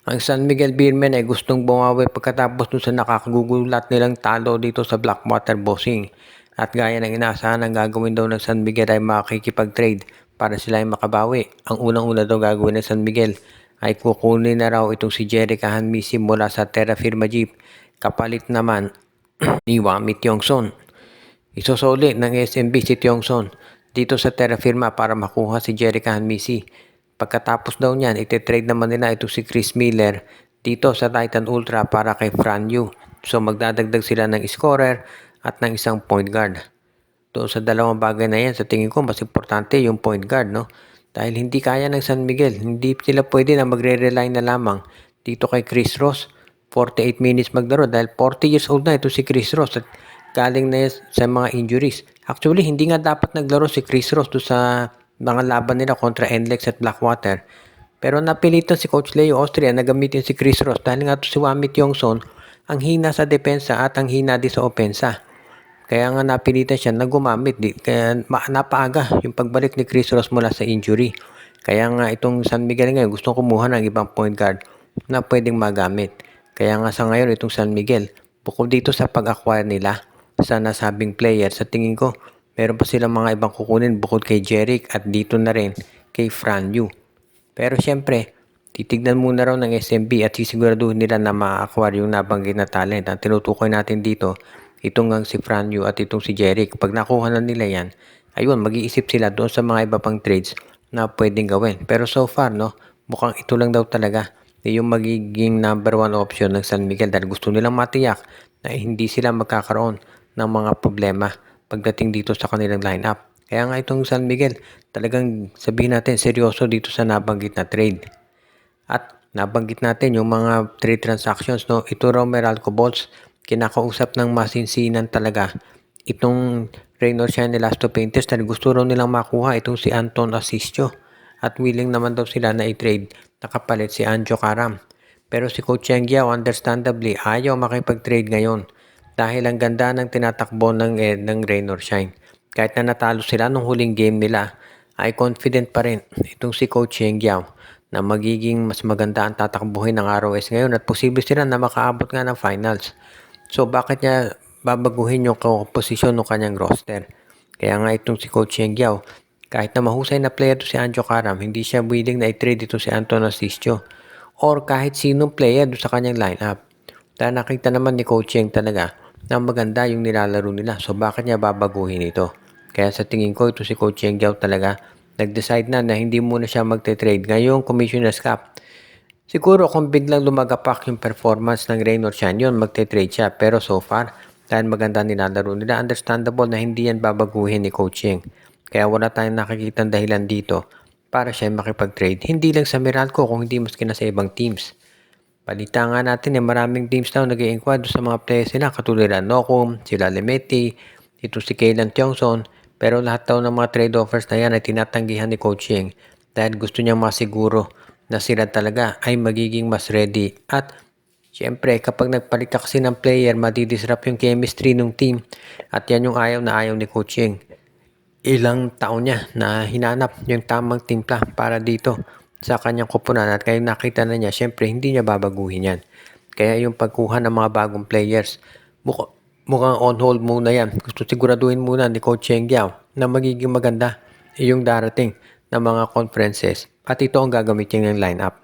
Ang San Miguel Beermen ay gustong bumawi pagkatapos dun sa nakakagugulat nilang talo dito sa Blackwater Bossing. At gaya ng inaasahan, ang gagawin daw ng San Miguel ay makikipag-trade para sila ay makabawi. Ang unang-una daw gagawin ng San Miguel ay kukunin na raw itong si Jerica Hanmisi mula sa Terra Firma Jeep. Kapalit naman ni Wami Tiongson. Isusuli ng SMB si Tiongson dito sa Terra Firma para makuha si Jerica Hanmisi. Pagkatapos daw niyan, ititrade naman nila ito si Chris Miller dito sa Titan Ultra para kay Fran Yu. So magdadagdag sila ng scorer at ng isang point guard. Doon sa dalawang bagay na yan, sa tingin ko mas importante yung point guard, no? Dahil hindi kaya ng San Miguel, hindi sila pwede na magre-rely na lamang dito kay Chris Ross. 48 minutes maglaro dahil 40 years old na ito si Chris Ross at galing na sa mga injuries. Actually, hindi nga dapat naglaro si Chris Ross doon sa mga laban nila kontra NLEX at Blackwater. Pero napilitan si Coach Leo Austria na gamitin si Chris Ross dahil nga to si Wami Tiongson ang hina sa depensa at ang hina din sa opensa. Kaya nga napilitan siya na gumamit. Kaya napaaga yung pagbalik ni Chris Ross mula sa injury. Kaya nga itong San Miguel ngayon gustong kumuha ng ibang point guard na pwedeng magamit. Kaya nga sa ngayon itong San Miguel, bukod dito sa pag-acquire nila sa nasabing player, sa tingin ko, meron pa silang mga ibang kukunin bukod kay Jeric at dito na rin kay Fran Yu. Pero syempre, titignan muna raw ng SMB at sisiguraduhin nila na ma-acquire yung nabanggit na talent. Ang tinutukoy natin dito, itong ang si Fran Yu at itong si Jeric. Pag nakuha na nila yan, ayun, mag-iisip sila doon sa mga iba pang trades na pwedeng gawin. Pero so far, no, mukhang ito lang daw talaga yung magiging number one option ng San Miguel dahil gusto nilang matiyak na hindi sila magkakaroon ng mga problema pagdating dito sa kanilang lineup. Kaya nga itong San Miguel, talagang sabihin natin seryoso dito sa nabanggit na trade. At nabanggit natin yung mga trade transactions, no? Ito raw Meralco Bolts, kinakausap ng masinsinan talaga itong Raynor Shine Elasto Painters dahil gusto raw nilang makuha itong si Anton Asistio. At willing naman daw sila na i-trade nakapalit si Anjo Karam. Pero si Coach Cheng Giao understandably ayaw makipag-trade ngayon dahil ang ganda ng tinatakbo ng Raynor Shine. Kahit na natalo sila nung huling game nila, ay confident pa rin itong si Coach Cheng Giao na magiging mas maganda ang tatakbuhin ng ROS ngayon at posible sila na makaabot nga ng finals. So bakit niya babaguhin yung komposisyon ng kanyang roster? Kaya nga itong si Coach Cheng Giao, kahit na mahusay na player to si Anjo Karam, hindi siya willing na i-trade ito si Anton Asistio or kahit sinong player do sa kanyang lineup. Dahil nakita naman ni Coach Cheng talaga na maganda yung nilalaro nila. So bakit niya babaguhin ito? Kaya sa tingin ko ito si Coach Cheng Giao talaga nag-decide na hindi muna siya magte-trade ngayong Commissioner's Cup. Siguro kung biglang lumagapak yung performance ng Raynor Shine yun, magte-trade siya. Pero so far, dahil maganda nilalaro nila, understandable na hindi yan babaguhin ni Coach Cheng. Kaya wala tayong nakikitang dahilan dito para siya makipag-trade. Hindi lang sa Meralco kung hindi maski na sa ibang teams. Balita nga natin maraming teams daw nag-i-inquire sa mga players nila katulad ng Nokum, sila Lemeti, ito si Kaylan Tiongson. Pero lahat daw ng mga trade offers na yan ay tinatanggihan ni Coach Cheng dahil gusto niyang masiguro na sila talaga ay magiging mas ready. At syempre kapag nagpalit kasi ng player, madidisrupt yung chemistry ng team at yan yung ayaw na ayaw ni Coach Cheng. Ilang taon niya na hinanap yung tamang timpla para dito sa kanyang koponan at kaya nakita na niya, syempre hindi niya babaguhin yan. Kaya yung pagkuha ng mga bagong players, mukhang on hold muna yan. Gusto siguraduhin muna ni Coach Cheng Giao na magiging maganda yung darating na mga conferences at ito ang gagamitin ng lineup.